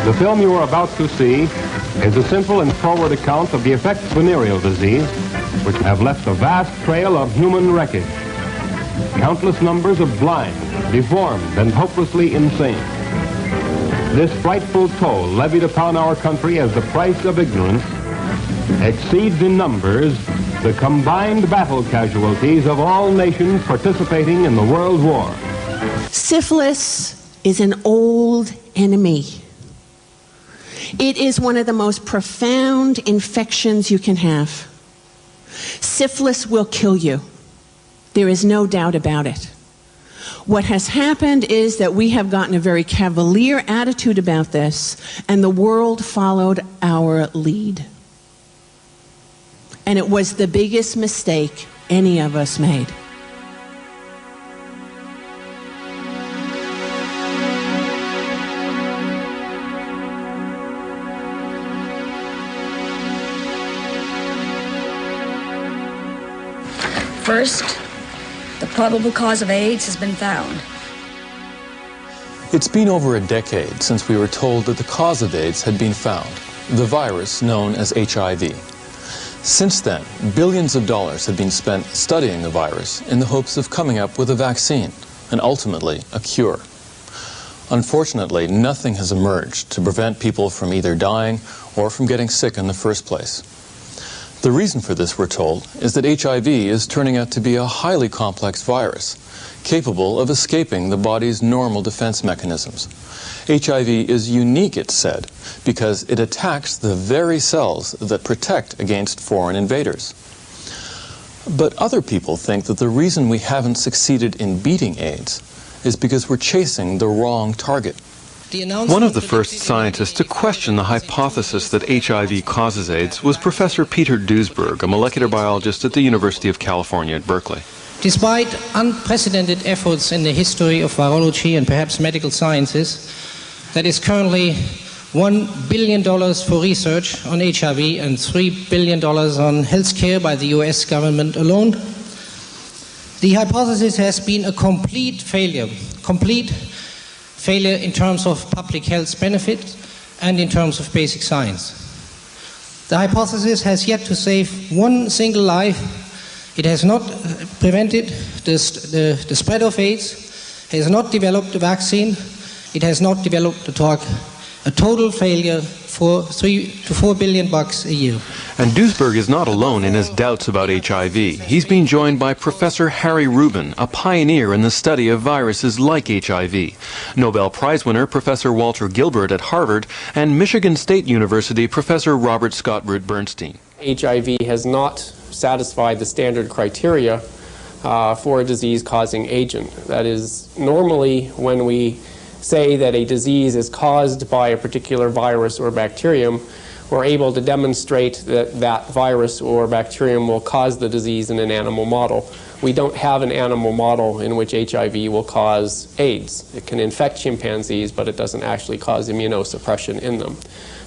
The film you are about to see is a simple and forward account of the effects of venereal disease, which have left a vast trail of human wreckage. Countless numbers of blind, deformed, and hopelessly insane. This frightful toll levied upon our country as the price of ignorance exceeds in numbers the combined battle casualties of all nations participating in the World War. Syphilis is an old enemy. It is one of the most profound infections you can have. Syphilis will kill you. There is no doubt about it. What has happened is that we have gotten a very cavalier attitude about this, and the world followed our lead. And it was the biggest mistake any of us made. First, the probable cause of AIDS has been found. It's been over a decade since we were told that the cause of AIDS had been found, the virus known as HIV. Since then, billions of dollars have been spent studying the virus in the hopes of coming up with a vaccine and ultimately a cure. Unfortunately, nothing has emerged to prevent people from either dying or from getting sick in the first place. The reason for this, we're told, is that HIV is turning out to be a highly complex virus, capable of escaping the body's normal defense mechanisms. HIV is unique, it's said, because it attacks the very cells that protect against foreign invaders. But other people think that the reason we haven't succeeded in beating AIDS is because we're chasing the wrong target. One of the first scientists to question the hypothesis that HIV causes AIDS was Professor Peter Duesberg, a molecular biologist at the University of California at Berkeley. Despite unprecedented efforts in the history of virology and perhaps medical sciences, there is currently $1 billion for research on HIV and $3 billion on healthcare by the US government alone. The hypothesis has been a complete failure in terms of public health benefit and in terms of basic science. The hypothesis has yet to save one single life. It has not prevented the spread of AIDS, has not developed a vaccine, it has not developed a drug. A total failure for $3 to $4 billion a year. And Duesberg is not alone in his doubts about HIV. He's been joined by Professor Harry Rubin, a pioneer in the study of viruses like HIV, Nobel Prize winner Professor Walter Gilbert at Harvard, and Michigan State University Professor Robert Scott Root Bernstein. HIV has not satisfied the standard criteria for a disease-causing agent. That is, normally when we say that a disease is caused by a particular virus or bacterium, we're able to demonstrate that that virus or bacterium will cause the disease in an animal model. We don't have an animal model in which HIV will cause AIDS. It can infect chimpanzees, but it doesn't actually cause immunosuppression in them.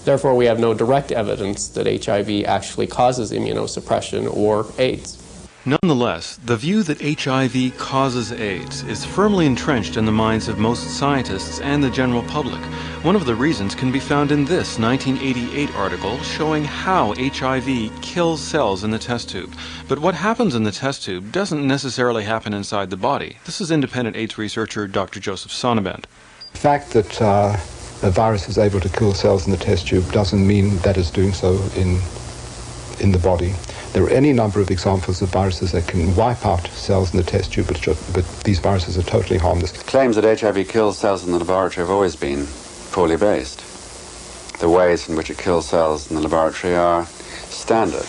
Therefore, we have no direct evidence that HIV actually causes immunosuppression or AIDS. Nonetheless, the view that HIV causes AIDS is firmly entrenched in the minds of most scientists and the general public. One of the reasons can be found in this 1988 article showing how HIV kills cells in the test tube. But what happens in the test tube doesn't necessarily happen inside the body. This is independent AIDS researcher Dr. Joseph Sonnebend. The fact that a virus is able to kill cells in the test tube doesn't mean that it's doing so in the body. There are any number of examples of viruses that can wipe out cells in the test tube, but these viruses are totally harmless. Claims that HIV kills cells in the laboratory have always been poorly based. The ways in which it kills cells in the laboratory are standard,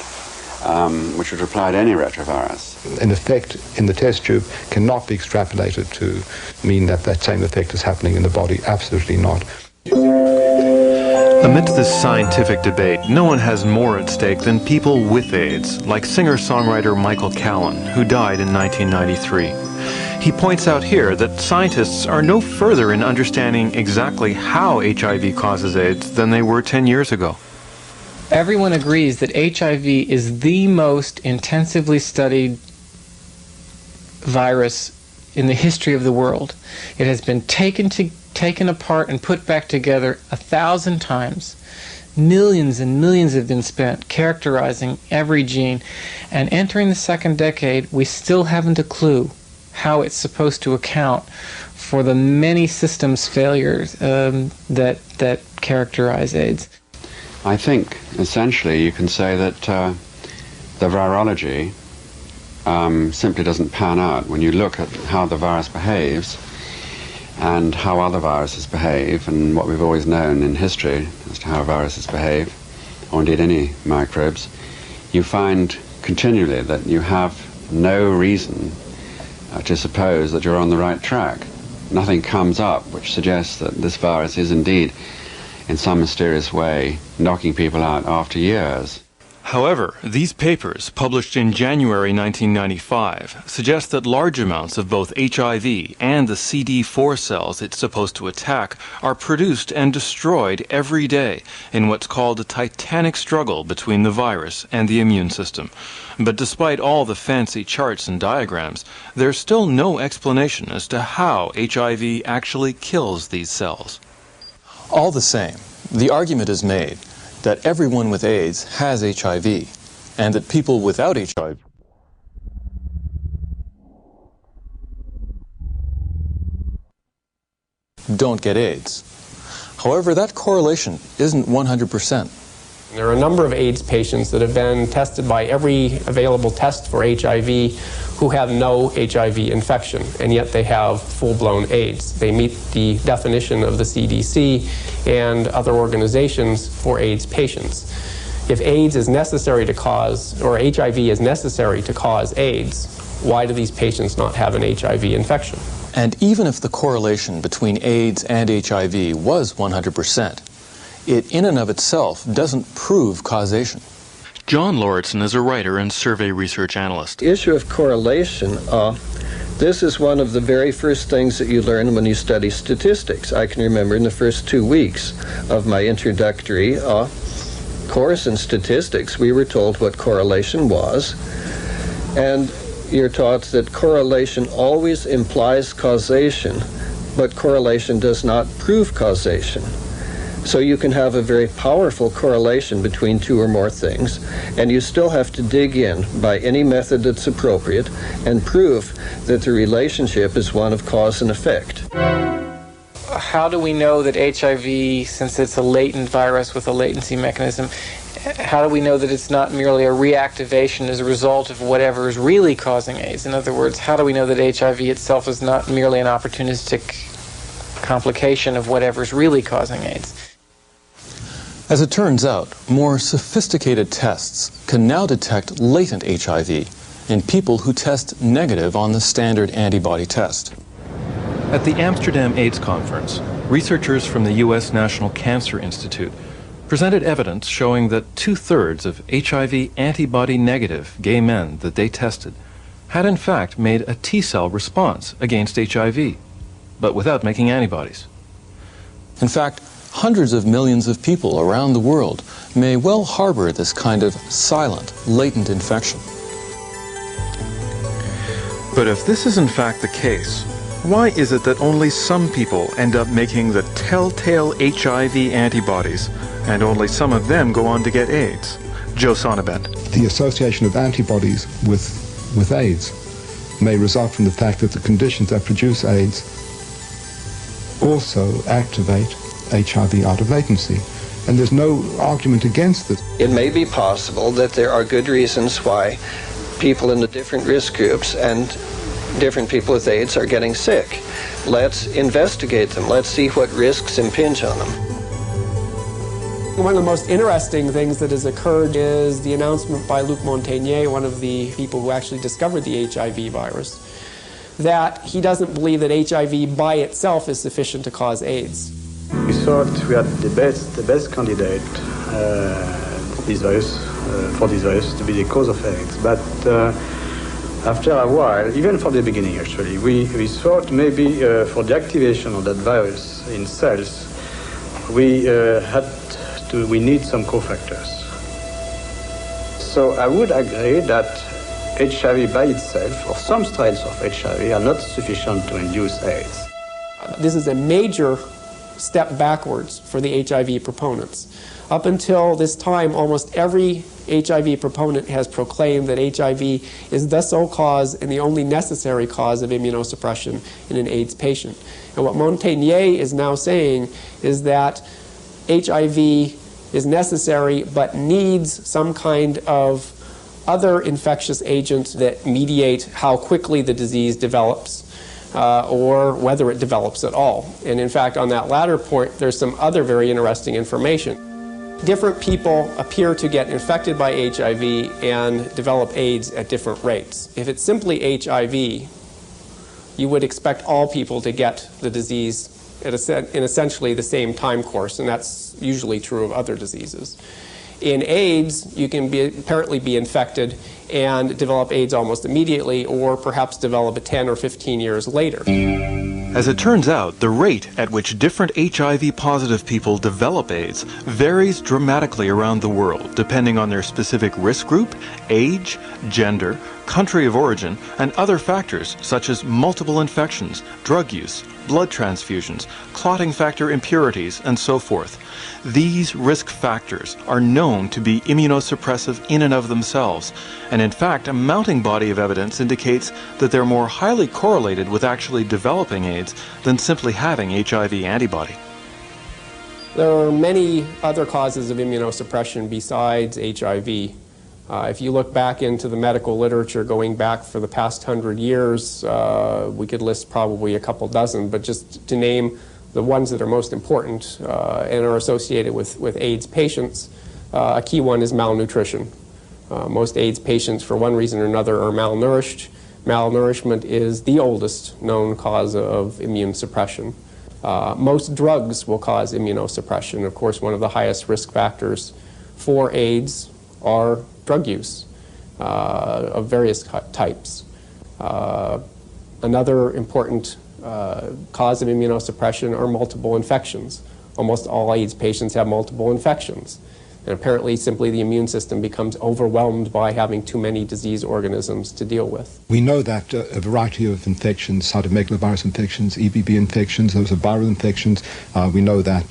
which would apply to any retrovirus. An effect in the test tube cannot be extrapolated to mean that that same effect is happening in the body. Absolutely not. Amidst this scientific debate, no one has more at stake than people with AIDS, like singer-songwriter Michael Callan, who died in 1993. He points out here that scientists are no further in understanding exactly how HIV causes AIDS than they were 10 years ago. Everyone agrees that HIV is the most intensively studied virus in the history of the world. It has been taken taken apart and put back together 1,000 times. Millions and millions have been spent characterizing every gene, and entering the second decade, we still haven't a clue how it's supposed to account for the many systems failures that characterize AIDS. I think, essentially, you can say that the virology simply doesn't pan out. When you look at how the virus behaves and how other viruses behave, and what we've always known in history as to how viruses behave, or indeed any microbes, you find continually that you have no reason to suppose that you're on the right track. Nothing comes up which suggests that this virus is indeed, in some mysterious way, knocking people out after years. However, these papers, published in January 1995, suggest that large amounts of both HIV and the CD4 cells it's supposed to attack are produced and destroyed every day in what's called a titanic struggle between the virus and the immune system. But despite all the fancy charts and diagrams, there's still no explanation as to how HIV actually kills these cells. All the same, the argument is made that everyone with AIDS has HIV, and that people without HIV don't get AIDS. However, that correlation isn't 100%. There are a number of AIDS patients that have been tested by every available test for HIV who have no HIV infection, and yet they have full-blown AIDS. They meet the definition of the CDC and other organizations for AIDS patients. If AIDS is necessary to cause, or HIV is necessary to cause AIDS, why do these patients not have an HIV infection? And even if the correlation between AIDS and HIV was 100%, it in and of itself doesn't prove causation. John Lauritsen is a writer and survey research analyst. The issue of correlation, this is one of the very first things that you learn when you study statistics. I can remember in the first 2 weeks of my introductory course in statistics, we were told what correlation was, and you're taught that correlation always implies causation, but correlation does not prove causation. So you can have a very powerful correlation between two or more things, and you still have to dig in by any method that's appropriate and prove that the relationship is one of cause and effect. How do we know that HIV, since it's a latent virus with a latency mechanism, how do we know that it's not merely a reactivation as a result of whatever is really causing AIDS? In other words, how do we know that HIV itself is not merely an opportunistic complication of whatever is really causing AIDS? As it turns out, more sophisticated tests can now detect latent HIV in people who test negative on the standard antibody test. At the Amsterdam AIDS Conference, researchers from the U.S. National Cancer Institute presented evidence showing that 2/3 of HIV antibody-negative gay men that they tested had in fact made a T-cell response against HIV, but without making antibodies. In fact, hundreds of millions of people around the world may well harbor this kind of silent, latent infection. But if this is in fact the case, why is it that only some people end up making the telltale HIV antibodies, and only some of them go on to get AIDS? Joe Sonnabend. The association of antibodies with AIDS may result from the fact that the conditions that produce AIDS also activate HIV out of latency. And there's no argument against this. It may be possible that there are good reasons why people in the different risk groups and different people with AIDS are getting sick. Let's investigate them. Let's see what risks impinge on them. One of the most interesting things that has occurred is the announcement by Luc Montagnier, one of the people who actually discovered the HIV virus, that he doesn't believe that HIV by itself is sufficient to cause AIDS. We thought we had the best candidate for this virus to be the cause of AIDS. But after a while, even from the beginning actually, we thought maybe for the activation of that virus in cells, we need some cofactors. So I would agree that HIV by itself, or some strains of HIV, are not sufficient to induce AIDS. this is a major step backwards for the HIV proponents. Up until this time, almost every HIV proponent has proclaimed that HIV is the sole cause and the only necessary cause of immunosuppression in an AIDS patient. And what Montagnier is now saying is that HIV is necessary but needs some kind of other infectious agent that mediate how quickly the disease develops or whether it develops at all. And in fact, on that latter point, there's some other very interesting information. Different people appear to get infected by HIV and develop AIDS at different rates. If it's simply HIV, you would expect all people to get the disease in essentially the same time course, and that's usually true of other diseases. In AIDS, you can apparently be infected and develop AIDS almost immediately, or perhaps develop it 10 or 15 years later. As it turns out, the rate at which different HIV-positive people develop AIDS varies dramatically around the world, depending on their specific risk group, age, gender, country of origin, and other factors such as multiple infections, drug use, blood transfusions, clotting factor impurities, and so forth. These risk factors are known to be immunosuppressive in and of themselves, and in fact, a mounting body of evidence indicates that they're more highly correlated with actually developing AIDS than simply having HIV antibody. There are many other causes of immunosuppression besides HIV. If you look back into the medical literature going back for the past 100 years, we could list probably a couple dozen, but just to name the ones that are most important and are associated with AIDS patients, a key one is malnutrition. Most AIDS patients, for one reason or another, are malnourished. Malnourishment is the oldest known cause of immune suppression. Most drugs will cause immunosuppression. Of course, one of the highest risk factors for AIDS are drug use of various types. Another important cause of immunosuppression are multiple infections. Almost all AIDS patients have multiple infections. And apparently simply the immune system becomes overwhelmed by having too many disease organisms to deal with. We know that a variety of infections, cytomegalovirus infections, EBV infections, those are viral infections. We know that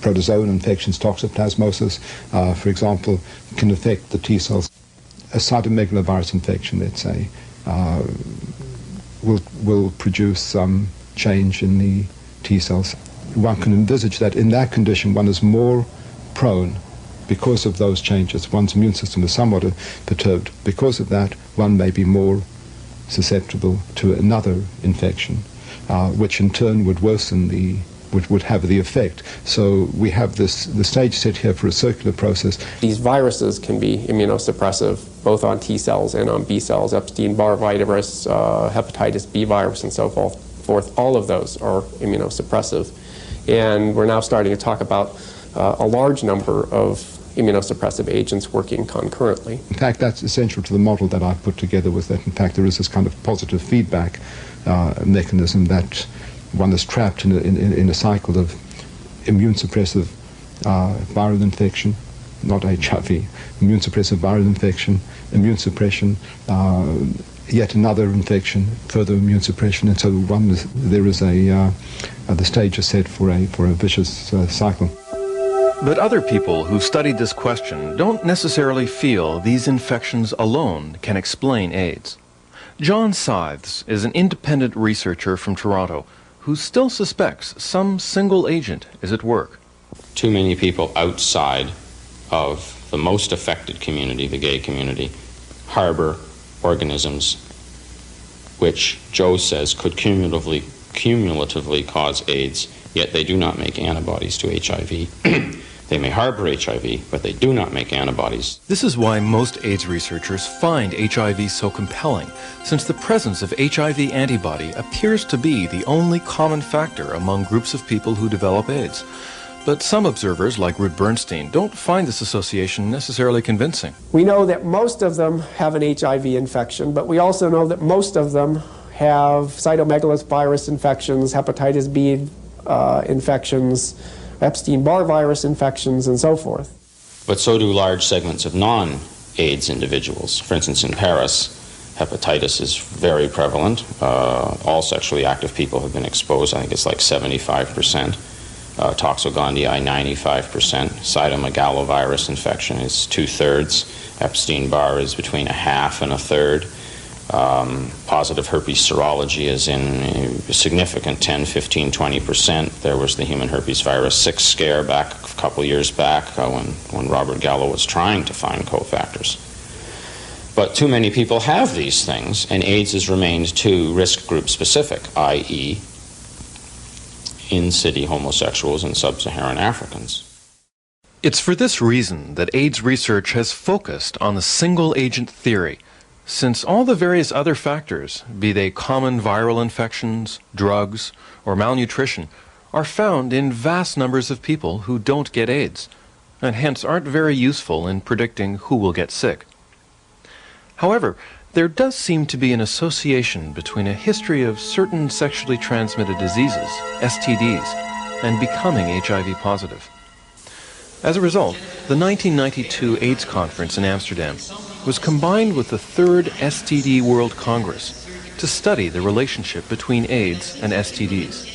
protozoan infections, toxoplasmosis, for example, can affect the T cells. A cytomegalovirus infection, let's say, will produce some change in the T cells. One can envisage that in that condition one is more prone, because of those changes, one's immune system is somewhat perturbed. Because of that, one may be more susceptible to another infection, which in turn would worsen would have the effect. So we have the stage set here for a circular process. These viruses can be immunosuppressive, both on T cells and on B cells. Epstein-Barr virus, hepatitis B virus, and so forth. All of those are immunosuppressive. And we're now starting to talk about a large number of immunosuppressive agents working concurrently. In fact, that's essential to the model that I've put together, was that in fact there is this kind of positive feedback mechanism, that one is trapped in a cycle of immune suppressive viral infection, not HIV, immune suppressive viral infection, immune suppression, yet another infection, further immune suppression, and so there is the stage is set for a vicious cycle. But other people who've studied this question don't necessarily feel these infections alone can explain AIDS. John Scythes is an independent researcher from Toronto who still suspects some single agent is at work. Too many people outside of the most affected community, the gay community, harbor organisms which Joe says could cumulatively cause AIDS, yet they do not make antibodies to HIV. They may harbor HIV, but they do not make antibodies. This is why most AIDS researchers find HIV so compelling, since the presence of HIV antibody appears to be the only common factor among groups of people who develop AIDS. But some observers, like Ruth Bernstein, don't find this association necessarily convincing. We know that most of them have an HIV infection, but we also know that most of them have cytomegalovirus infections, hepatitis B infections, Epstein-Barr virus infections, and so forth. But so do large segments of non-AIDS individuals. For instance, in Paris, Hepatitis is very prevalent. All sexually active people have been exposed. I think it's like 75%. Toxogondii, 95%. Cytomegalovirus infection is 2/3. Epstein-Barr is between 1/2 and 1/3. Positive herpes serology is in a significant 10, 15, 20%. There was the human herpes virus 6 scare back a couple years back when Robert Gallo was trying to find cofactors. But too many people have these things, and AIDS has remained too risk group specific, i.e. in-city homosexuals and sub-Saharan Africans. It's for this reason that AIDS research has focused on the single-agent theory, since all the various other factors, be they common viral infections, drugs, or malnutrition, are found in vast numbers of people who don't get AIDS, and hence aren't very useful in predicting who will get sick. However, there does seem to be an association between a history of certain sexually transmitted diseases, STDs, and becoming HIV positive. As a result, the 1992 AIDS conference in Amsterdam was combined with the 3rd STD World Congress to study the relationship between AIDS and STDs.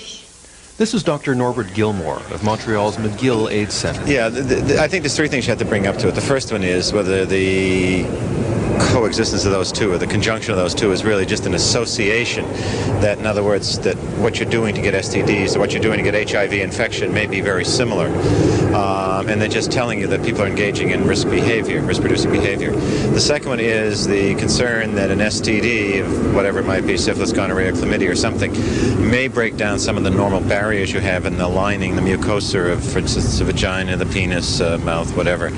This is Dr. Norbert Gilmore of Montreal's McGill AIDS Center. Yeah, I think there's 3 things you have to bring up to it. The first one is whether the coexistence of those two, or the conjunction of those two, is really just an association. That, in other words, that what you're doing to get STDs or what you're doing to get HIV infection may be very similar. And they're just telling you that people are engaging in risk-producing behavior. The second one is the concern that an STD, of whatever it might be, syphilis, gonorrhea, chlamydia, or something, may break down some of the normal barriers you have in the lining, the mucosa of, for instance, the vagina, the penis, mouth, whatever,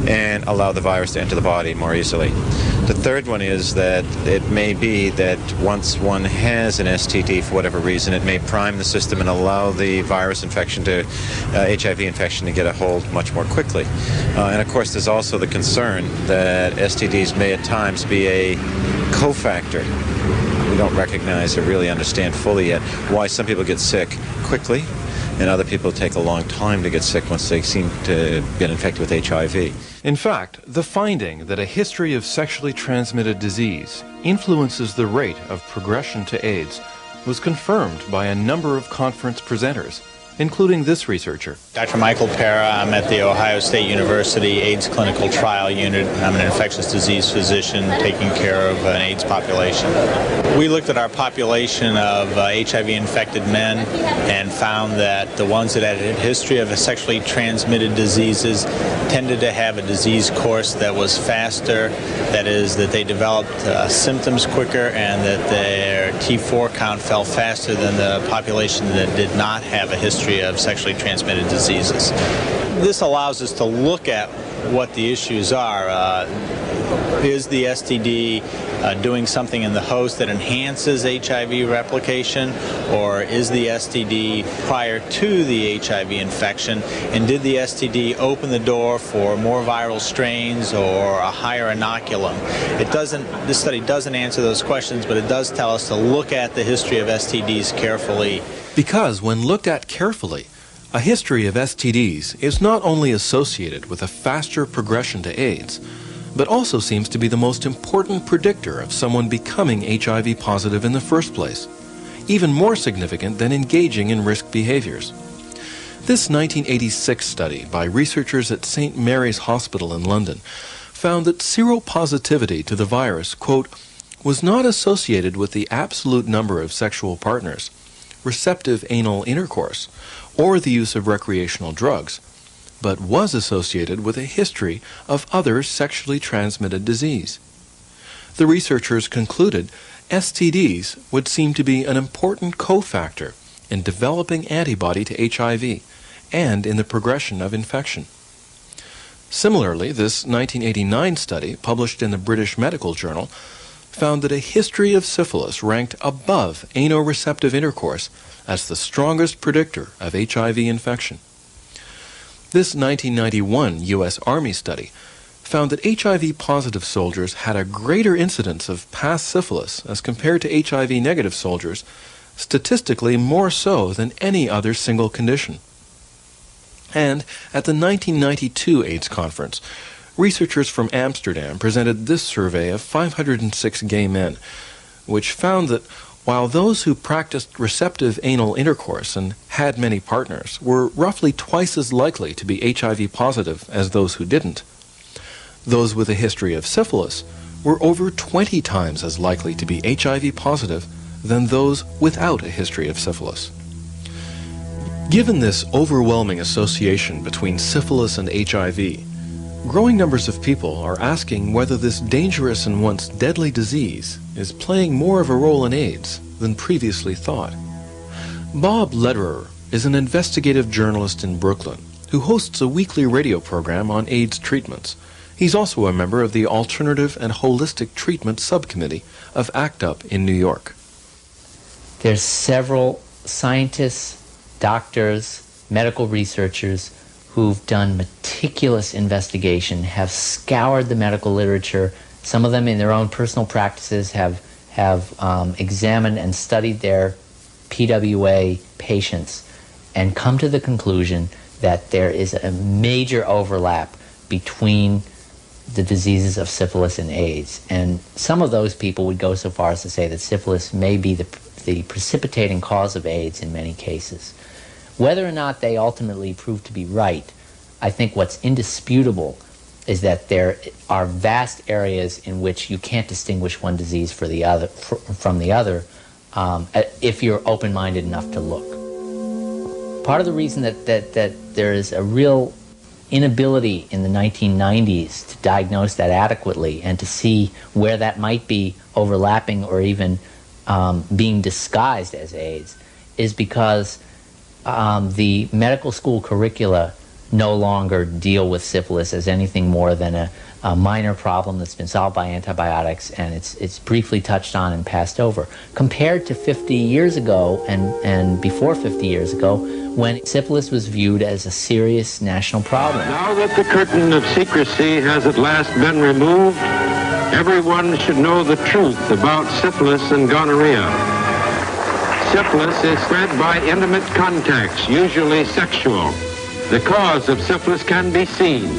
and allow the virus to enter the body more easily. The third one is that it may be that once one has an STD for whatever reason, it may prime the system and allow the virus infection to, HIV infection to get a hold much more quickly. And of course, there's also the concern that STDs may at times be a cofactor. We don't recognize or really understand fully yet why some people get sick quickly and other people take a long time to get sick once they seem to get infected with HIV. In fact, the finding that a history of sexually transmitted disease influences the rate of progression to AIDS was confirmed by a number of conference presenters, including this researcher. Dr. Michael Pera, I'm at the Ohio State University AIDS Clinical Trial Unit. I'm an infectious disease physician taking care of an AIDS population. We looked at our population of HIV-infected men and found that the ones that had a history of sexually transmitted diseases tended to have a disease course that was faster, that is, that they developed symptoms quicker, and that their T4 count fell faster than the population that did not have a history of sexually transmitted diseases. This allows us to look at what the issues are. Is the STD doing something in the host that enhances HIV replication, or is the STD prior to the HIV infection, and did the STD open the door for more viral strains or a higher inoculum? This study doesn't answer those questions, but it does tell us to look at the history of STDs carefully. Because when looked at carefully, a history of STDs is not only associated with a faster progression to AIDS, but also seems to be the most important predictor of someone becoming HIV positive in the first place, even more significant than engaging in risk behaviors. This 1986 study by researchers at St. Mary's Hospital in London found that seropositivity to the virus, quote, was not associated with the absolute number of sexual partners, receptive anal intercourse, or the use of recreational drugs, but was associated with a history of other sexually transmitted disease. The researchers concluded STDs would seem to be an important cofactor in developing antibody to HIV and in the progression of infection. Similarly, this 1989 study, published in the British Medical Journal, found that a history of syphilis ranked above anoreceptive intercourse as the strongest predictor of HIV infection. This 1991 U.S. Army study found that HIV-positive soldiers had a greater incidence of past syphilis as compared to HIV-negative soldiers, statistically more so than any other single condition. And at the 1992 AIDS conference, researchers from Amsterdam presented this survey of 506 gay men, which found that while those who practiced receptive anal intercourse and had many partners were roughly twice as likely to be HIV positive as those who didn't, those with a history of syphilis were over 20 times as likely to be HIV positive than those without a history of syphilis. Given this overwhelming association between syphilis and HIV, growing numbers of people are asking whether this dangerous and once deadly disease is playing more of a role in AIDS than previously thought. Bob Lederer is an investigative journalist in Brooklyn who hosts a weekly radio program on AIDS treatments. He's also a member of the Alternative and Holistic Treatment Subcommittee of ACT UP in New York. There's several scientists, doctors, medical researchers who've done meticulous investigation, have scoured the medical literature. Some of them in their own personal practices have examined and studied their PWA patients and come to the conclusion that there is a major overlap between the diseases of syphilis and AIDS. And some of those people would go so far as to say that syphilis may be the precipitating cause of AIDS in many cases. Whether or not they ultimately prove to be right, I think what's indisputable is that there are vast areas in which you can't distinguish one disease from the other if you're open-minded enough to look. Part of the reason that there is a real inability in the 1990s to diagnose that adequately and to see where that might be overlapping or even being disguised as AIDS is because the medical school curricula no longer deal with syphilis as anything more than a minor problem that's been solved by antibiotics, and it's briefly touched on and passed over. Compared to 50 years ago and before 50 years ago, when syphilis was viewed as a serious national problem. Now that the curtain of secrecy has at last been removed, everyone should know the truth about syphilis and gonorrhea. Syphilis is spread by intimate contacts, usually sexual. The cause of syphilis can be seen.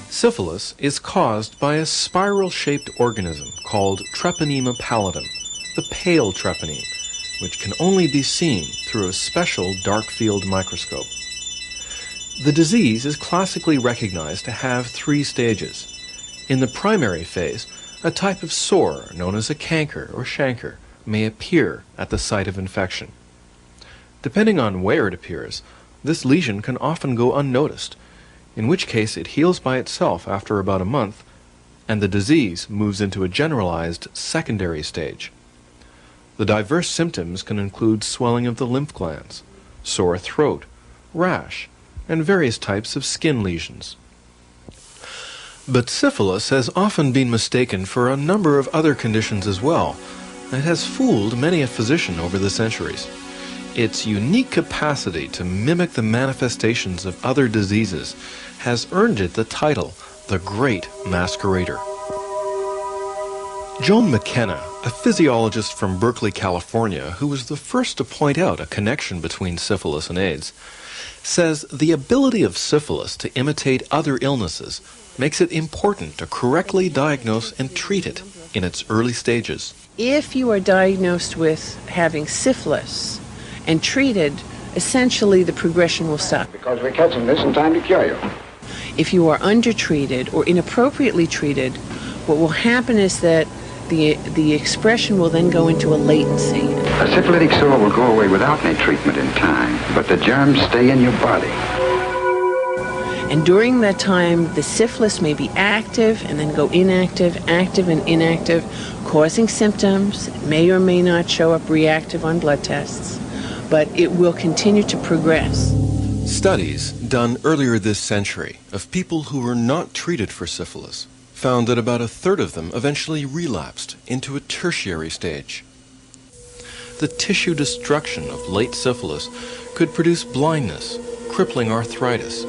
Syphilis is caused by a spiral-shaped organism called Treponema pallidum, the pale treponeme, which can only be seen through a special dark-field microscope. The disease is classically recognized to have 3 stages. In the primary phase, a type of sore known as a canker or chancre may appear at the site of infection. Depending on where it appears, this lesion can often go unnoticed, in which case it heals by itself after about a month, and the disease moves into a generalized secondary stage. The diverse symptoms can include swelling of the lymph glands, sore throat, rash, and various types of skin lesions. But syphilis has often been mistaken for a number of other conditions as well. It has fooled many a physician over the centuries. Its unique capacity to mimic the manifestations of other diseases has earned it the title, the Great Masquerader. Joan McKenna, a physiologist from Berkeley, California, who was the first to point out a connection between syphilis and AIDS, says the ability of syphilis to imitate other illnesses makes it important to correctly diagnose and treat it in its early stages. If you are diagnosed with having syphilis and treated, essentially the progression will stop. Because we're catching this in time to cure you. If you are undertreated or inappropriately treated, what will happen is that the expression will then go into a latency. A syphilitic sore will go away without any treatment in time, but the germs stay in your body. And during that time, the syphilis may be active and then go inactive, active and inactive, causing symptoms. It may or may not show up reactive on blood tests, but it will continue to progress. Studies done earlier this century of people who were not treated for syphilis found that about 1/3 of them eventually relapsed into a tertiary stage. The tissue destruction of late syphilis could produce blindness, crippling arthritis,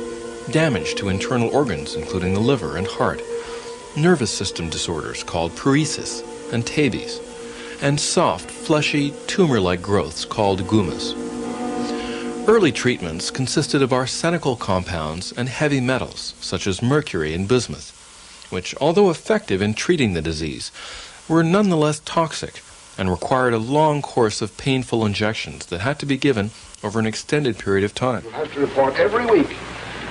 damage to internal organs including the liver and heart, nervous system disorders called paresis and tabes, and soft, fleshy, tumor-like growths called gummas. Early treatments consisted of arsenical compounds and heavy metals, such as mercury and bismuth, which, although effective in treating the disease, were nonetheless toxic and required a long course of painful injections that had to be given over an extended period of time. You have to report every week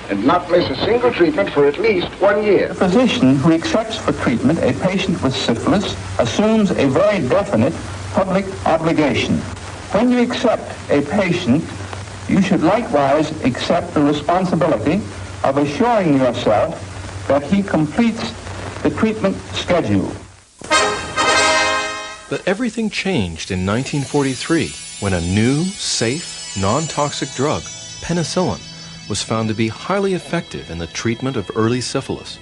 and not miss a single treatment for at least 1 year. The physician who accepts for treatment a patient with syphilis assumes a very definite public obligation. When you accept a patient, you should likewise accept the responsibility of assuring yourself that he completes the treatment schedule. But everything changed in 1943 when a new, safe, non-toxic drug, penicillin, was found to be highly effective in the treatment of early syphilis.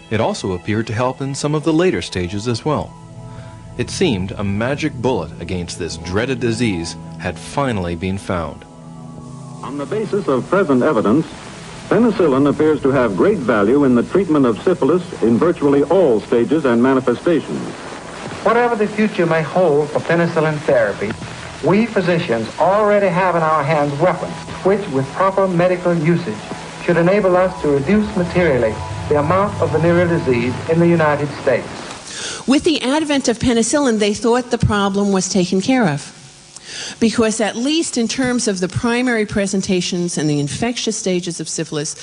It also appeared to help in some of the later stages as well. It seemed a magic bullet against this dreaded disease had finally been found. On the basis of present evidence, penicillin appears to have great value in the treatment of syphilis in virtually all stages and manifestations. Whatever the future may hold for penicillin therapy, we physicians already have in our hands weapons which, with proper medical usage, should enable us to reduce materially the amount of venereal disease in the United States. With the advent of penicillin, they thought the problem was taken care of, because at least in terms of the primary presentations and the infectious stages of syphilis,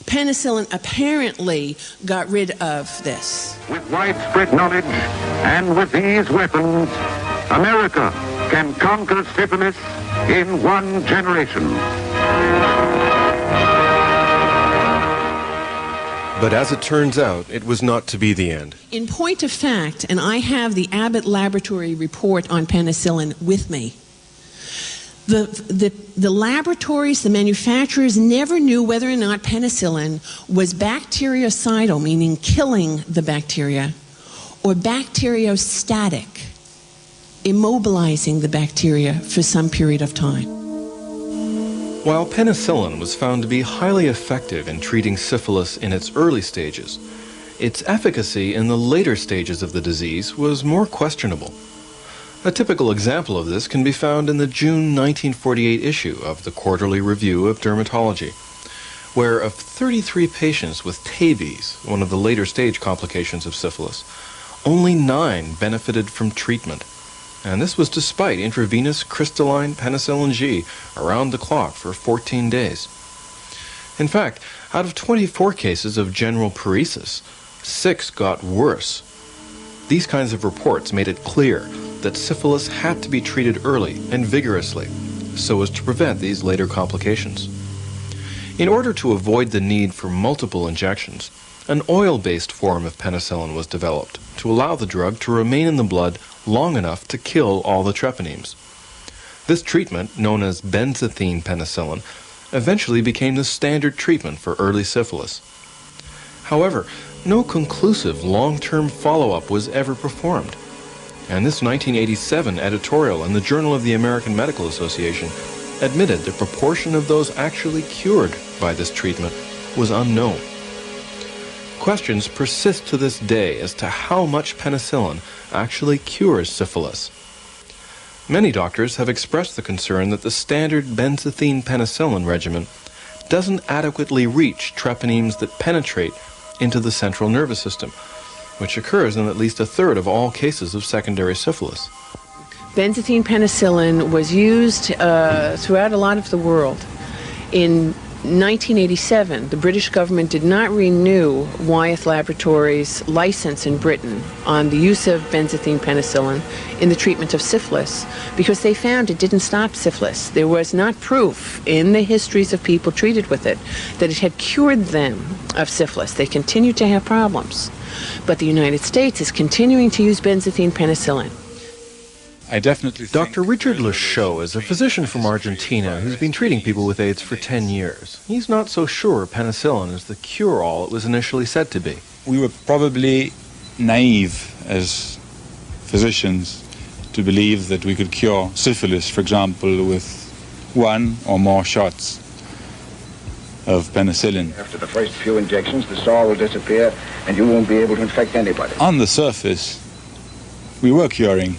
penicillin apparently got rid of this. With widespread knowledge and with these weapons, America can conquer syphilis in 1 generation. But as it turns out, it was not to be the end. In point of fact, and I have the Abbott Laboratory report on penicillin with me, the laboratories, the manufacturers never knew whether or not penicillin was bactericidal, meaning killing the bacteria, or bacteriostatic, immobilizing the bacteria for some period of time. While penicillin was found to be highly effective in treating syphilis in its early stages, its efficacy in the later stages of the disease was more questionable. A typical example of this can be found in the June 1948 issue of the Quarterly Review of Dermatology, where of 33 patients with TABs, one of the later stage complications of syphilis, only 9 benefited from treatment. And this was despite intravenous crystalline penicillin G around the clock for 14 days. In fact, out of 24 cases of general paresis, 6 got worse. These kinds of reports made it clear that syphilis had to be treated early and vigorously so as to prevent these later complications. In order to avoid the need for multiple injections, an oil-based form of penicillin was developed to allow the drug to remain in the blood long enough to kill all the treponemes. This treatment, known as benzathine penicillin, eventually became the standard treatment for early syphilis. However, no conclusive long-term follow-up was ever performed, and this 1987 editorial in the Journal of the American Medical Association admitted the proportion of those actually cured by this treatment was unknown. Questions persist to this day as to how much penicillin actually cures syphilis. Many doctors have expressed the concern that the standard benzathine penicillin regimen doesn't adequately reach treponemes that penetrate into the central nervous system, which occurs in at least a third of all cases of secondary syphilis. Benzathine penicillin was used throughout a lot of the world. In 1987, the British government did not renew Wyeth Laboratories' license in Britain on the use of benzathine penicillin in the treatment of syphilis because they found it didn't stop syphilis. There was not proof in the histories of people treated with it that it had cured them of syphilis. They continued to have problems. But the United States is continuing to use benzathine penicillin. I definitely Dr. Richard Lachaud is a physician from Argentina who's been treating people with AIDS for 10 years. He's not so sure penicillin is the cure-all it was initially said to be. We were probably naive as physicians to believe that we could cure syphilis, for example, with 1 or more shots of penicillin. After the first few injections, the sore will disappear and you won't be able to infect anybody. On the surface, we were curing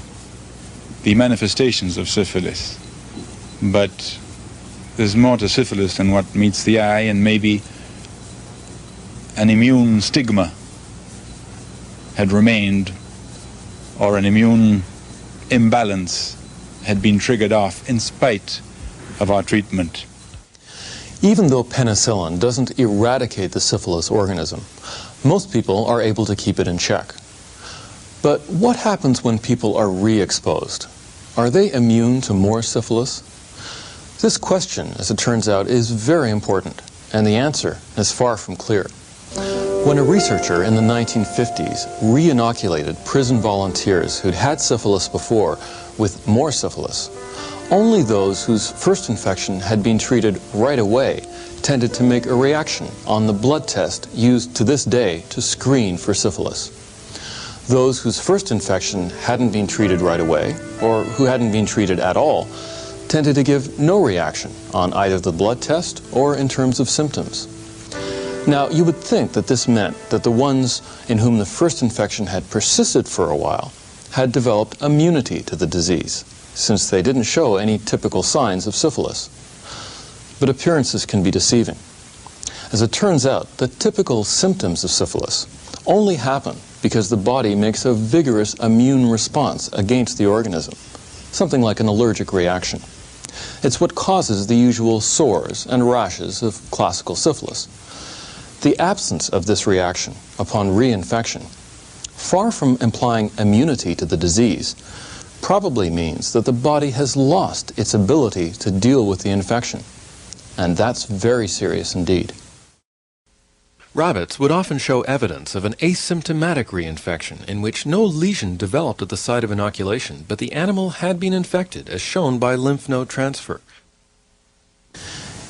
the manifestations of syphilis, but there's more to syphilis than what meets the eye, and maybe an immune stigma had remained, or an immune imbalance had been triggered off in spite of our treatment. Even though penicillin doesn't eradicate the syphilis organism, most people are able to keep it in check. But what happens when people are re-exposed? Are they immune to more syphilis? This question, as it turns out, is very important, and the answer is far from clear. When a researcher in the 1950s re-inoculated prison volunteers who'd had syphilis before with more syphilis, only those whose first infection had been treated right away tended to make a reaction on the blood test used to this day to screen for syphilis. Those whose first infection hadn't been treated right away, or who hadn't been treated at all, tended to give no reaction on either the blood test or in terms of symptoms. Now, you would think that this meant that the ones in whom the first infection had persisted for a while had developed immunity to the disease, since they didn't show any typical signs of syphilis. But appearances can be deceiving. As it turns out, the typical symptoms of syphilis only happen because the body makes a vigorous immune response against the organism, something like an allergic reaction. It's what causes the usual sores and rashes of classical syphilis. The absence of this reaction upon reinfection, far from implying immunity to the disease, probably means that the body has lost its ability to deal with the infection. And that's very serious indeed. Rabbits would often show evidence of an asymptomatic reinfection in which no lesion developed at the site of inoculation, but the animal had been infected, as shown by lymph node transfer.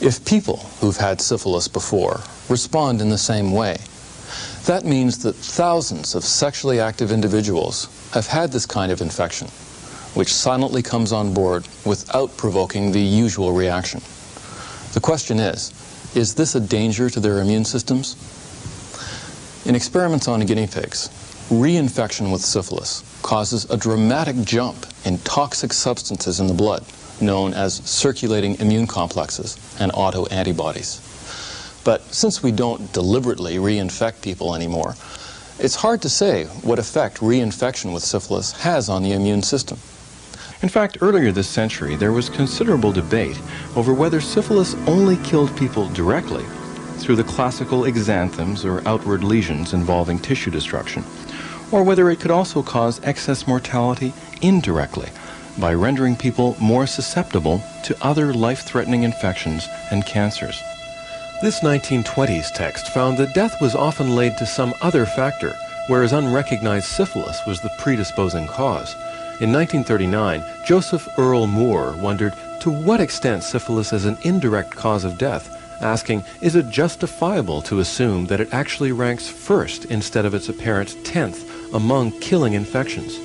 If people who've had syphilis before respond in the same way, that means that thousands of sexually active individuals have had this kind of infection, which silently comes on board without provoking the usual reaction. The question is this a danger to their immune systems? In experiments on guinea pigs, reinfection with syphilis causes a dramatic jump in toxic substances in the blood, known as circulating immune complexes and autoantibodies. But since we don't deliberately reinfect people anymore, it's hard to say what effect reinfection with syphilis has on the immune system. In fact, earlier this century, there was considerable debate over whether syphilis only killed people directly through the classical exanthems or outward lesions involving tissue destruction, or whether it could also cause excess mortality indirectly by rendering people more susceptible to other life-threatening infections and cancers. This 1920s text found that death was often laid to some other factor, whereas unrecognized syphilis was the predisposing cause. In 1939, Joseph Earl Moore wondered to what extent syphilis is an indirect cause of death, asking, is it justifiable to assume that it actually ranks first instead of its apparent 10th among killing infections?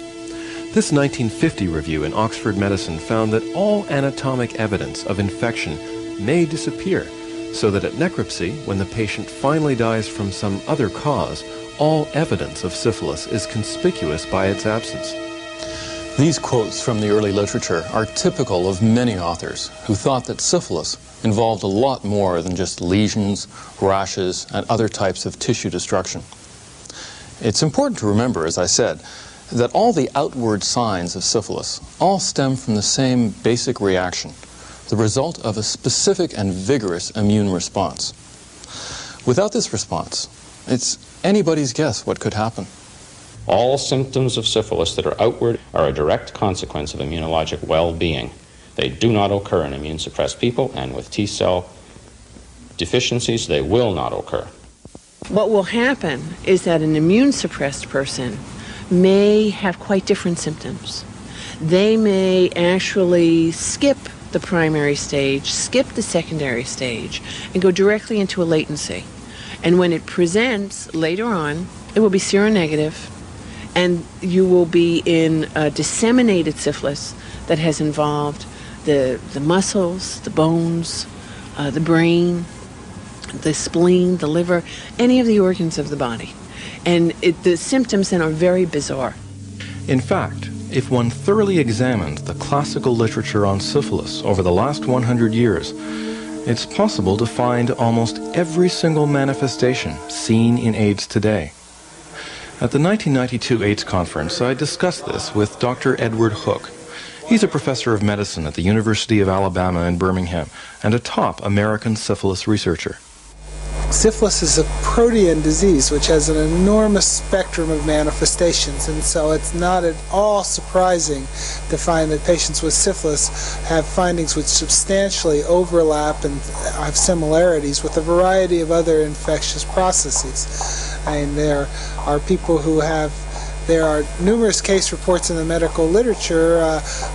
This 1950 review in Oxford Medicine found that all anatomic evidence of infection may disappear, so that at necropsy, when the patient finally dies from some other cause, all evidence of syphilis is conspicuous by its absence. These quotes from the early literature are typical of many authors who thought that syphilis involved a lot more than just lesions, rashes, and other types of tissue destruction. It's important to remember, as I said, that all the outward signs of syphilis all stem from the same basic reaction, the result of a specific and vigorous immune response. Without this response, it's anybody's guess what could happen. All symptoms of syphilis that are outward are a direct consequence of immunologic well-being. They do not occur in immune-suppressed people, and with T-cell deficiencies, they will not occur. What will happen is that an immune-suppressed person may have quite different symptoms. They may actually skip the primary stage, skip the secondary stage, and go directly into a latency. And when it presents later on, it will be seronegative, and you will be in a disseminated syphilis that has involved the muscles, the bones, the brain, the spleen, the liver, any of the organs of the body. And the symptoms then are very bizarre. In fact, if one thoroughly examines the classical literature on syphilis over the last 100 years, it's possible to find almost every single manifestation seen in AIDS today. At the 1992 AIDS conference, I discussed this with Dr. Edward Hook. He's a professor of medicine at the University of Alabama in Birmingham and a top American syphilis researcher. Syphilis is a protean disease which has an enormous spectrum of manifestations, and so it's not at all surprising to find that patients with syphilis have findings which substantially overlap and have similarities with a variety of other infectious processes. I mean, there are people who there are numerous case reports in the medical literature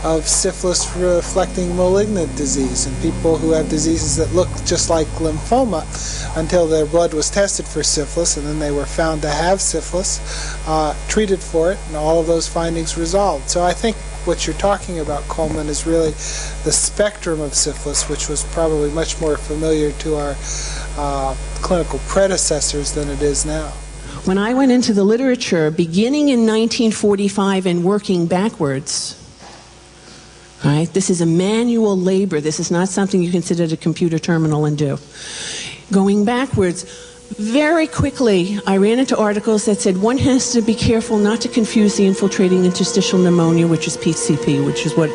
of syphilis reflecting malignant disease, and people who have diseases that look just like lymphoma until their blood was tested for syphilis, and then they were found to have syphilis, treated for it, and all of those findings resolved. So I think what you're talking about, Colman, is really the spectrum of syphilis, which was probably much more familiar to our clinical predecessors than it is now. When I went into the literature, beginning in 1945 and working backwards, right? This is a manual labor. This is not something you can sit at a computer terminal and do. Going backwards, very quickly, I ran into articles that said one has to be careful not to confuse the infiltrating interstitial pneumonia, which is PCP, which is what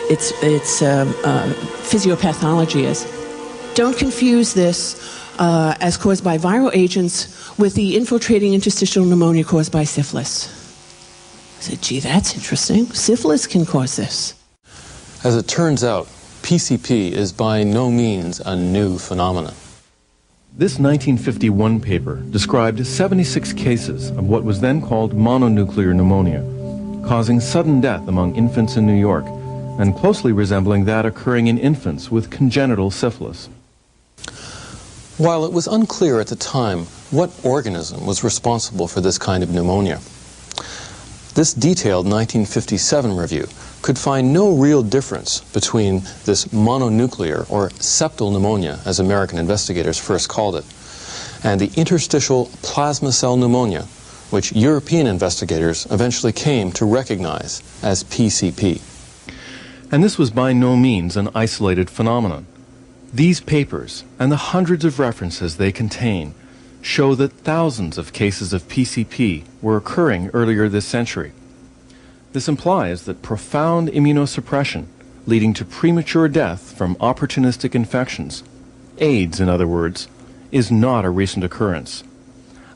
its physiopathology is. Don't confuse this as caused by viral agents with the infiltrating interstitial pneumonia caused by syphilis. I said, gee, that's interesting. Syphilis can cause this. As it turns out, PCP is by no means a new phenomenon. This 1951 paper described 76 cases of what was then called mononuclear pneumonia, causing sudden death among infants in New York, and closely resembling that occurring in infants with congenital syphilis. While it was unclear at the time what organism was responsible for this kind of pneumonia, this detailed 1957 review could find no real difference between this mononuclear, or septal pneumonia, as American investigators first called it, and the interstitial plasma cell pneumonia, which European investigators eventually came to recognize as PCP. And this was by no means an isolated phenomenon. These papers, and the hundreds of references they contain, show that thousands of cases of PCP were occurring earlier this century. This implies that profound immunosuppression, leading to premature death from opportunistic infections, AIDS in other words, is not a recent occurrence.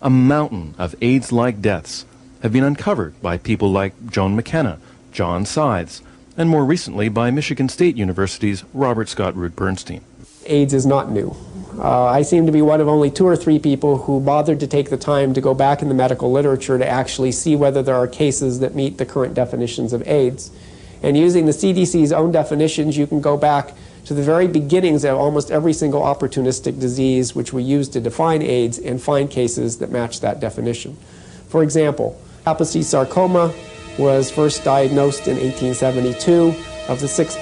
A mountain of AIDS-like deaths have been uncovered by people like Joan McKenna, John Sides, and more recently by Michigan State University's Robert Scott Root Bernstein. AIDS is not new. I seem to be one of only 2 or 3 people who bothered to take the time to go back in the medical literature to actually see whether there are cases that meet the current definitions of AIDS. And using the CDC's own definitions, you can go back to the very beginnings of almost every single opportunistic disease which we use to define AIDS and find cases that match that definition. For example, Kaposi sarcoma was first diagnosed in 1872. Of the 6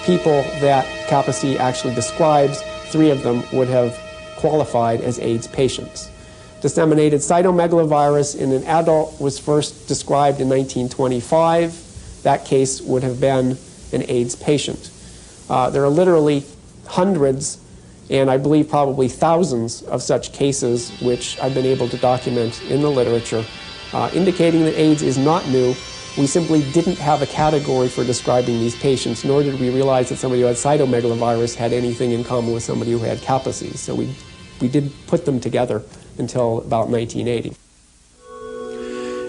people that Kaposi actually describes, 3 of them would have qualified as AIDS patients. Disseminated cytomegalovirus in an adult was first described in 1925. That case would have been an AIDS patient. There are literally hundreds, and I believe probably thousands of such cases which I've been able to document in the literature, indicating that AIDS is not new. We simply didn't have a category for describing these patients, nor did we realize that somebody who had cytomegalovirus had anything in common with somebody who had Kaposi. So we did put them together until about 1980.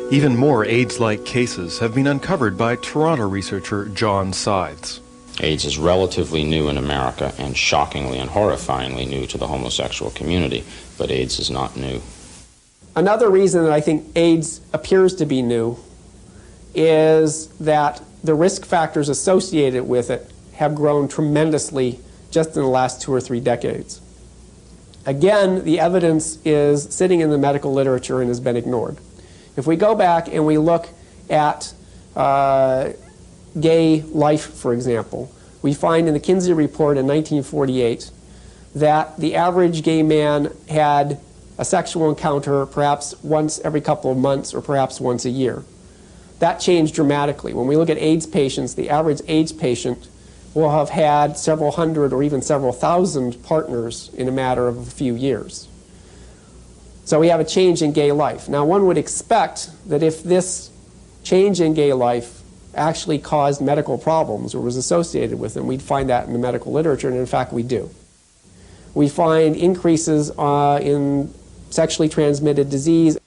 Even more AIDS-like cases have been uncovered by Toronto researcher John Sides. AIDS is relatively new in America and shockingly and horrifyingly new to the homosexual community, but AIDS is not new. Another reason that I think AIDS appears to be new is that the risk factors associated with it have grown tremendously just in the last 2 or 3 decades. Again, the evidence is sitting in the medical literature and has been ignored. If we go back and we look at gay life, for example, we find in the Kinsey Report in 1948 that the average gay man had a sexual encounter perhaps once every couple of months or perhaps once a year. That changed dramatically. When we look at AIDS patients, the average AIDS patient will have had several hundred or even several thousand partners in a matter of a few years. So we have a change in gay life. Now, one would expect that if this change in gay life actually caused medical problems or was associated with them, we'd find that in the medical literature, and in fact we do. We find increases in sexually transmitted disease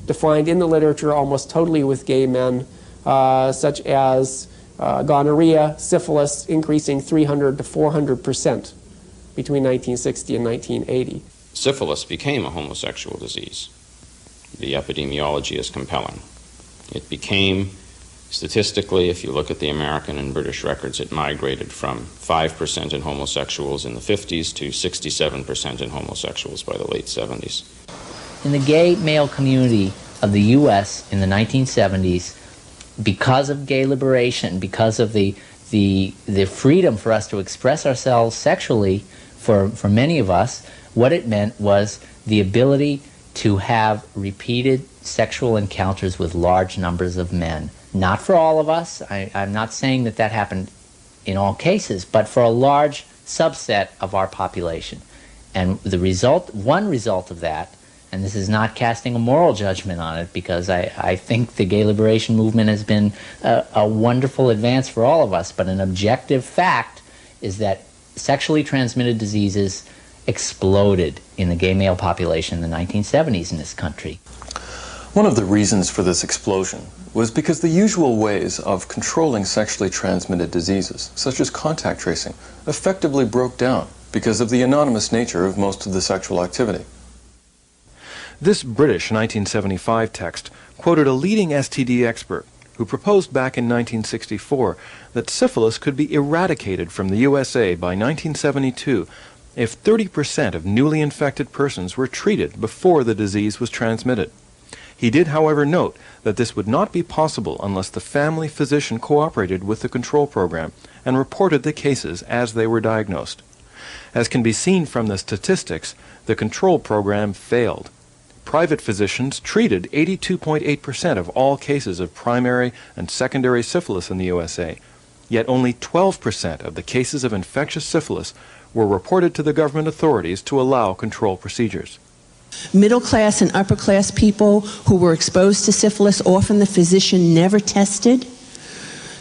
defined in the literature almost totally with gay men, such as gonorrhea, syphilis, increasing 300 to 400% between 1960 and 1980. Syphilis became a homosexual disease. The epidemiology is compelling. It became, statistically, if you look at the American and British records, it migrated from 5% in homosexuals in the 50s to 67% in homosexuals by the late 70s. In the gay male community of the U.S. in the 1970s, because of gay liberation, because of the freedom for us to express ourselves sexually for many of us, what it meant was the ability to have repeated sexual encounters with large numbers of men. Not for all of us. I'm not saying that that happened in all cases, but for a large subset of our population. And the result, one result of that, and this is not casting a moral judgment on it, because I think the gay liberation movement has been a wonderful advance for all of us, but an objective fact is that sexually transmitted diseases exploded in the gay male population in the 1970s in this country. One of the reasons for this explosion was because the usual ways of controlling sexually transmitted diseases, such as contact tracing, effectively broke down because of the anonymous nature of most of the sexual activity. This British 1975 text quoted a leading STD expert who proposed back in 1964 that syphilis could be eradicated from the USA by 1972 if 30% of newly infected persons were treated before the disease was transmitted. He did, however, note that this would not be possible unless the family physician cooperated with the control program and reported the cases as they were diagnosed. As can be seen from the statistics, the control program failed. Private physicians treated 82.8% of all cases of primary and secondary syphilis in the USA, yet only 12% of the cases of infectious syphilis were reported to the government authorities to allow control procedures. Middle class and upper class people who were exposed to syphilis, often the physician never tested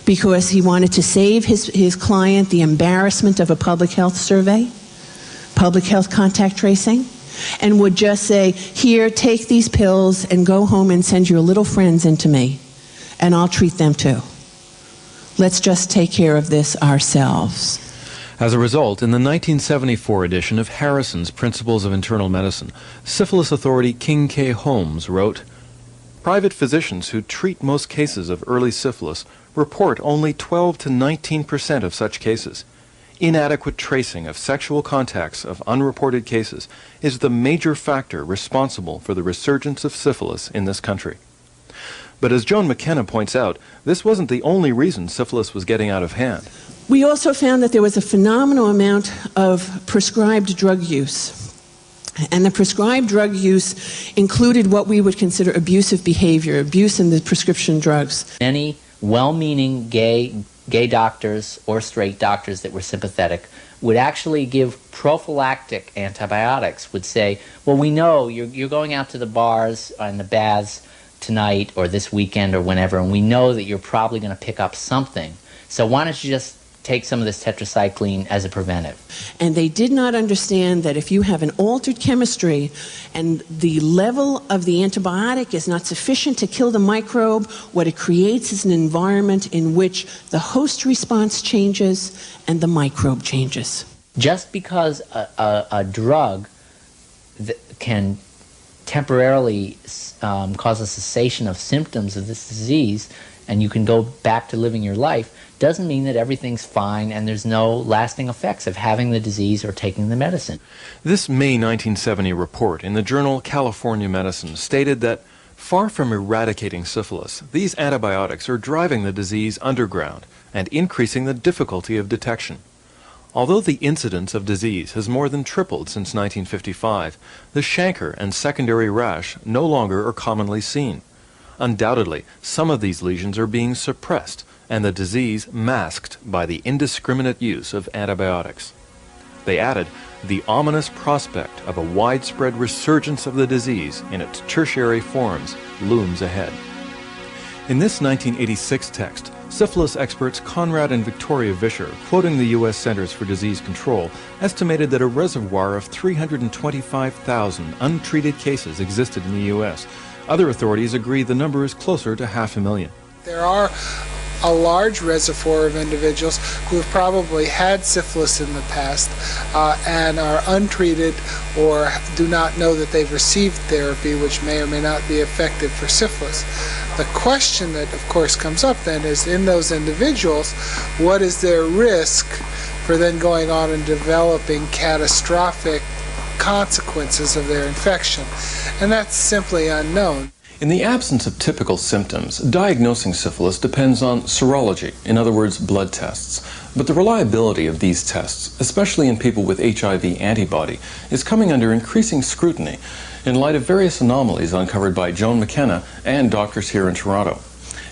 because he wanted to save his client the embarrassment of a public health survey, public health contact tracing, and would just say, here, take these pills and go home and send your little friends into me, and I'll treat them too. Let's just take care of this ourselves. As a result, in the 1974 edition of Harrison's Principles of Internal Medicine, syphilis authority King K. Holmes wrote, "Private physicians who treat most cases of early syphilis report only 12 to 19% of such cases. Inadequate tracing of sexual contacts of unreported cases is the major factor responsible for the resurgence of syphilis in this country." But as Joan McKenna points out, this wasn't the only reason syphilis was getting out of hand. We also found that there was a phenomenal amount of prescribed drug use. And the prescribed drug use included what we would consider abusive behavior, abuse in the prescription drugs. Many well-meaning gay doctors or straight doctors that were sympathetic would actually give prophylactic antibiotics, would say, well, we know you're going out to the bars and the baths tonight or this weekend or whenever, and we know that you're probably going to pick up something. So why don't you just take some of this tetracycline as a preventive? And they did not understand that if you have an altered chemistry and the level of the antibiotic is not sufficient to kill the microbe, what it creates is an environment in which the host response changes and the microbe changes. Just because a drug can temporarily cause a cessation of symptoms of this disease and you can go back to living your life doesn't mean that everything's fine and there's no lasting effects of having the disease or taking the medicine. This May 1970 report in the journal California Medicine stated that far from eradicating syphilis, these antibiotics are driving the disease underground and increasing the difficulty of detection. Although the incidence of disease has more than tripled since 1955, the chancre and secondary rash no longer are commonly seen. Undoubtedly, some of these lesions are being suppressed, and the disease masked by the indiscriminate use of antibiotics. They added, the ominous prospect of a widespread resurgence of the disease in its tertiary forms looms ahead. In this 1986 text, syphilis experts Conrad and Victoria Vischer, quoting the U.S. Centers for Disease Control, estimated that a reservoir of 325,000 untreated cases existed in the U.S. Other authorities agree the number is closer to 500,000. There are a large reservoir of individuals who have probably had syphilis in the past and are untreated or do not know that they've received therapy, which may or may not be effective for syphilis. The question that, of course, comes up then is, in those individuals, what is their risk for then going on and developing catastrophic consequences of their infection? And that's simply unknown. In the absence of typical symptoms, diagnosing syphilis depends on serology, in other words, blood tests. But the reliability of these tests, especially in people with HIV antibody, is coming under increasing scrutiny in light of various anomalies uncovered by Joan McKenna and doctors here in Toronto.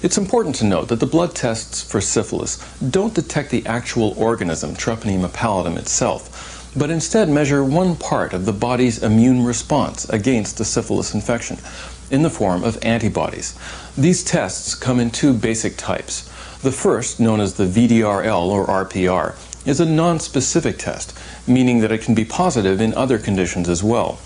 It's important to note that the blood tests for syphilis don't detect the actual organism, Treponema pallidum itself, but instead measure one part of the body's immune response against a syphilis infection, in the form of antibodies. These tests come in two basic types. The first, known as the VDRL or RPR, is a non-specific test, meaning that it can be positive in other conditions as well.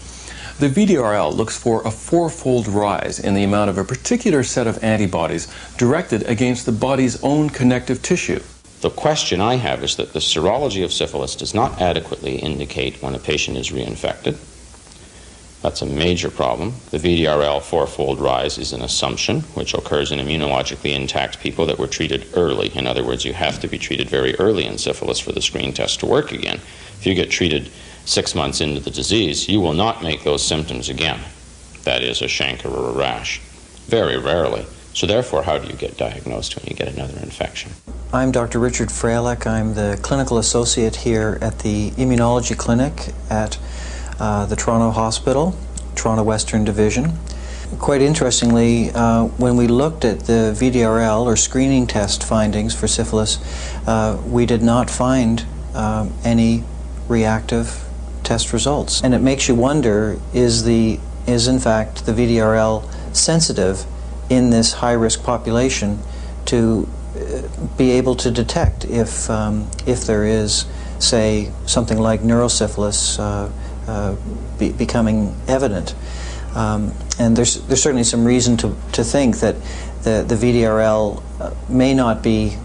The VDRL looks for a fourfold rise in the amount of a particular set of antibodies directed against the body's own connective tissue. The question I have is that the serology of syphilis does not adequately indicate when a patient is reinfected. That's a major problem. The VDRL fourfold rise is an assumption which occurs in immunologically intact people that were treated early. In other words, you have to be treated very early in syphilis for the screen test to work again. If you get treated 6 months into the disease, you will not make those symptoms again. That is, a chancre or a rash. Very rarely. So therefore, how do you get diagnosed when you get another infection? I'm Dr. Richard Freilich. I'm the clinical associate here at the Immunology Clinic at the Toronto Hospital, Toronto Western Division. Quite interestingly, when we looked at the VDRL or screening test findings for syphilis, we did not find any reactive test results. And it makes you wonder, is in fact the VDRL sensitive in this high-risk population to be able to detect if there is, say, something like neurosyphilis becoming evident. And there's certainly some reason to think that the VDRL may not be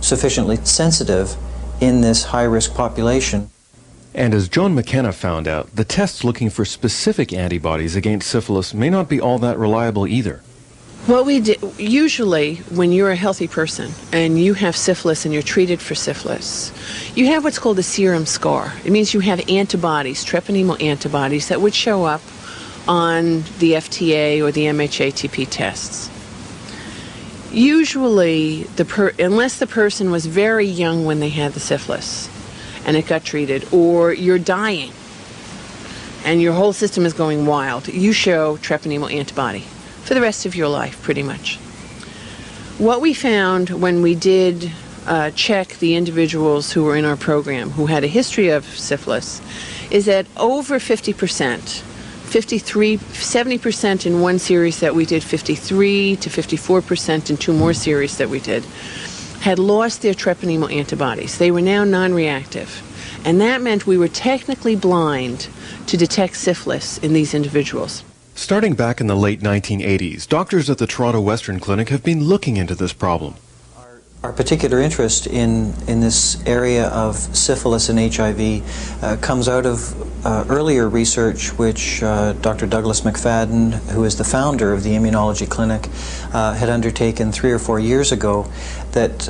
sufficiently sensitive in this high-risk population. And as Joan McKenna found out, the tests looking for specific antibodies against syphilis may not be all that reliable either. What we do, usually when you're a healthy person and you have syphilis and you're treated for syphilis, you have what's called a serum scar. It means you have antibodies, treponemal antibodies, that would show up on the FTA or the MHATP tests. Usually, unless the person was very young when they had the syphilis and it got treated, or you're dying and your whole system is going wild, you show treponemal antibody for the rest of your life, pretty much. What we found when we did check the individuals who were in our program who had a history of syphilis is that over 50%, 70% in one series that we did, 53 to 54% in two more series that we did, had lost their treponemal antibodies. They were now non-reactive. And that meant we were technically blind to detect syphilis in these individuals. Starting back in the late 1980s, doctors at the Toronto Western Clinic have been looking into this problem. Our particular interest in this area of syphilis and HIV comes out of earlier research which Dr. Douglas McFadden, who is the founder of the Immunology Clinic, had undertaken 3 or 4 years ago, that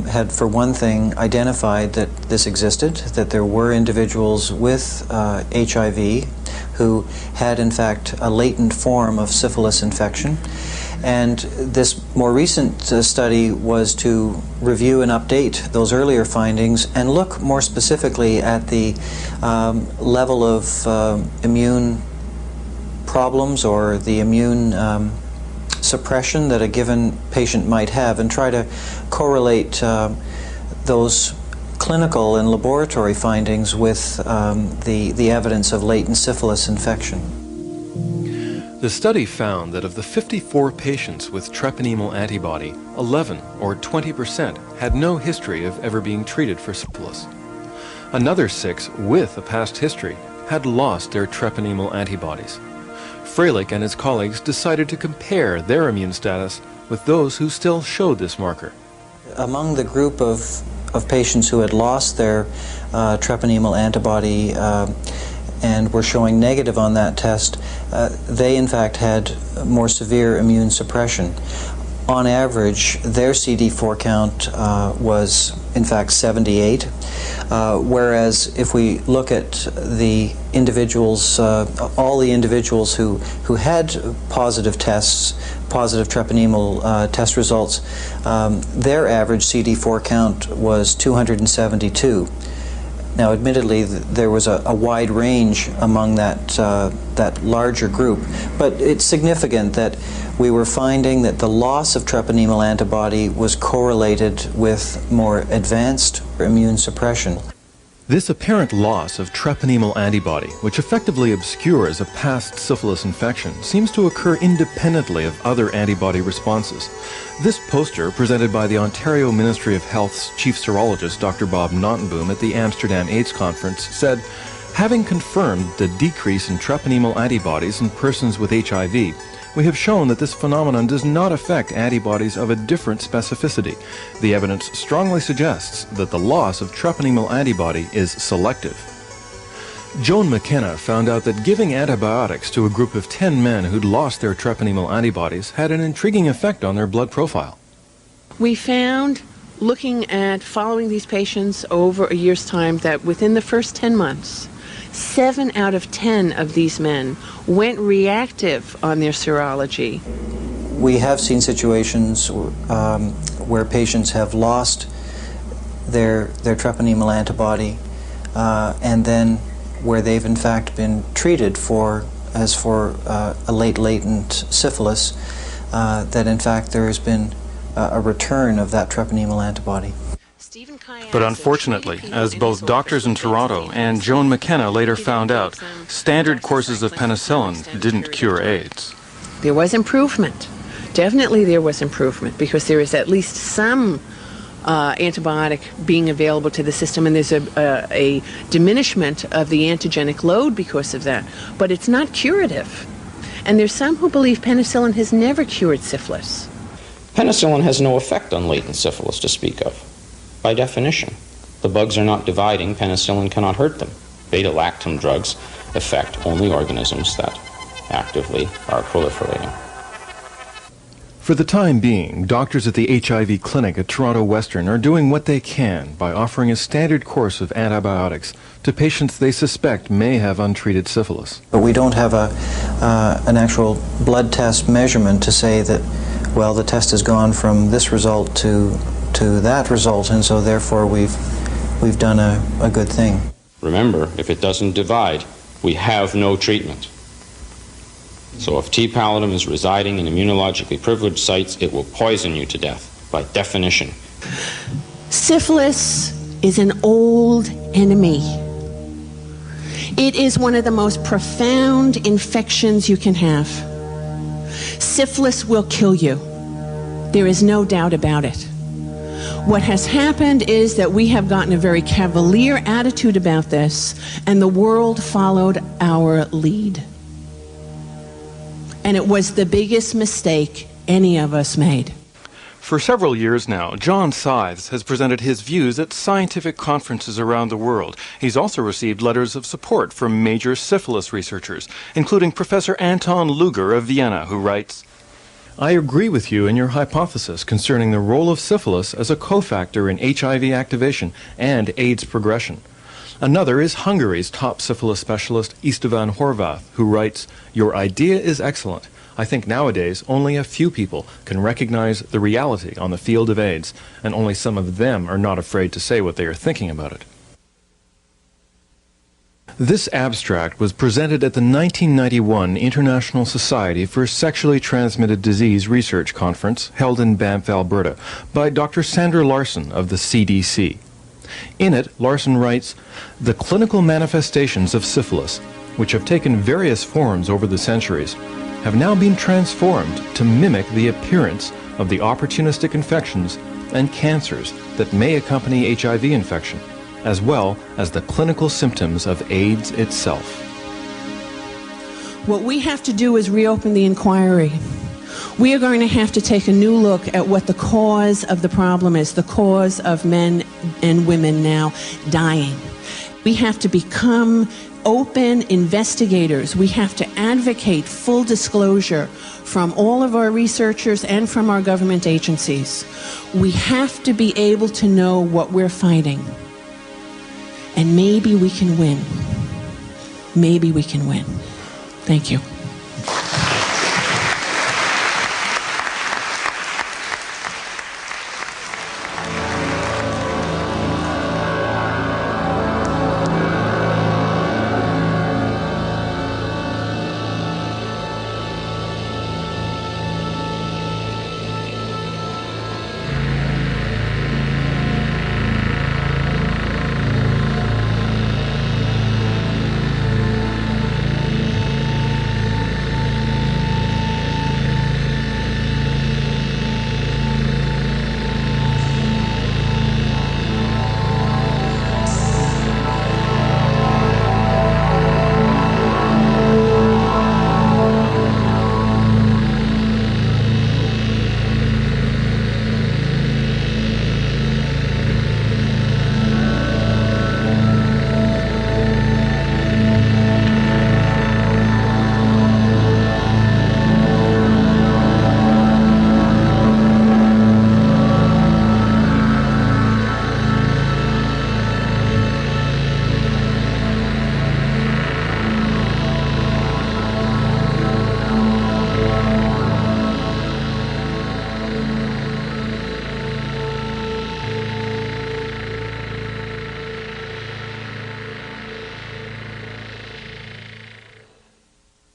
had, for one thing, identified that this existed, that there were individuals with HIV who had in fact a latent form of syphilis infection. And this more recent study was to review and update those earlier findings and look more specifically at the level of immune problems or the immune suppression that a given patient might have and try to correlate those clinical and laboratory findings with the evidence of latent syphilis infection. The study found that of the 54 patients with treponemal antibody, 11 or 20% had no history of ever being treated for syphilis. Another 6 with a past history had lost their treponemal antibodies. Freilich and his colleagues decided to compare their immune status with those who still showed this marker. Among the group of patients who had lost their treponemal antibody and were showing negative on that test, they in fact had more severe immune suppression. On average, their CD4 count was in fact 78, whereas if we look at the individuals, all the individuals who had positive tests, positive treponemal test results, their average CD4 count was 272. Now, admittedly, there was a wide range among that larger group, but it's significant that we were finding that the loss of treponemal antibody was correlated with more advanced immune suppression. This apparent loss of treponemal antibody, which effectively obscures a past syphilis infection, seems to occur independently of other antibody responses. This poster, presented by the Ontario Ministry of Health's Chief Serologist, Dr. Bob Nottenboom, at the Amsterdam AIDS Conference, said, having confirmed the decrease in treponemal antibodies in persons with HIV, we have shown that this phenomenon does not affect antibodies of a different specificity. The evidence strongly suggests that the loss of treponemal antibody is selective. Joan McKenna found out that giving antibiotics to a group of 10 men who'd lost their treponemal antibodies had an intriguing effect on their blood profile. We found, looking at following these patients over a year's time, that within the first 10 months, 7 out of 10 of these men went reactive on their serology. We have seen situations where patients have lost their treponemal antibody and then where they've in fact been treated for a late latent syphilis, that in fact there has been a return of that treponemal antibody. But unfortunately, as both doctors in Toronto and Joan McKenna later found out, standard courses of penicillin didn't cure AIDS. There was improvement. Definitely there was improvement, because there is at least some antibiotic being available to the system, and there's a diminishment of the antigenic load because of that. But it's not curative. And there's some who believe penicillin has never cured syphilis. Penicillin has no effect on latent syphilis to speak of. By definition, the bugs are not dividing, penicillin cannot hurt them. Beta-lactam drugs affect only organisms that actively are proliferating. For the time being, doctors at the HIV clinic at Toronto Western are doing what they can by offering a standard course of antibiotics to patients they suspect may have untreated syphilis. But we don't have an actual blood test measurement to say that, well, the test has gone from this result to that result, and so therefore we've done a good thing. Remember, if it doesn't divide, we have no treatment. So if T. pallidum is residing in immunologically privileged sites, it will poison you to death, by definition. Syphilis is an old enemy. It is one of the most profound infections you can have. Syphilis will kill you. There is no doubt about it. What has happened is that we have gotten a very cavalier attitude about this, and the world followed our lead. And it was the biggest mistake any of us made. For several years now, John Scythes has presented his views at scientific conferences around the world. He's also received letters of support from major syphilis researchers, including Professor Anton Luger of Vienna, who writes, I agree with you in your hypothesis concerning the role of syphilis as a cofactor in HIV activation and AIDS progression. Another is Hungary's top syphilis specialist, Istvan Horváth, who writes, your idea is excellent. I think nowadays only a few people can recognize the reality on the field of AIDS, and only some of them are not afraid to say what they are thinking about it. This abstract was presented at the 1991 International Society for Sexually Transmitted Disease Research Conference held in Banff, Alberta, by Dr. Sandra Larson of the CDC. In it, Larson writes, "The clinical manifestations of syphilis, which have taken various forms over the centuries, have now been transformed to mimic the appearance of the opportunistic infections and cancers that may accompany HIV infection, as well as the clinical symptoms of AIDS itself." What we have to do is reopen the inquiry. We are going to have to take a new look at what the cause of the problem is, the cause of men and women now dying. We have to become open investigators. We have to advocate full disclosure from all of our researchers and from our government agencies. We have to be able to know what we're fighting. And maybe we can win. Maybe we can win. Thank you.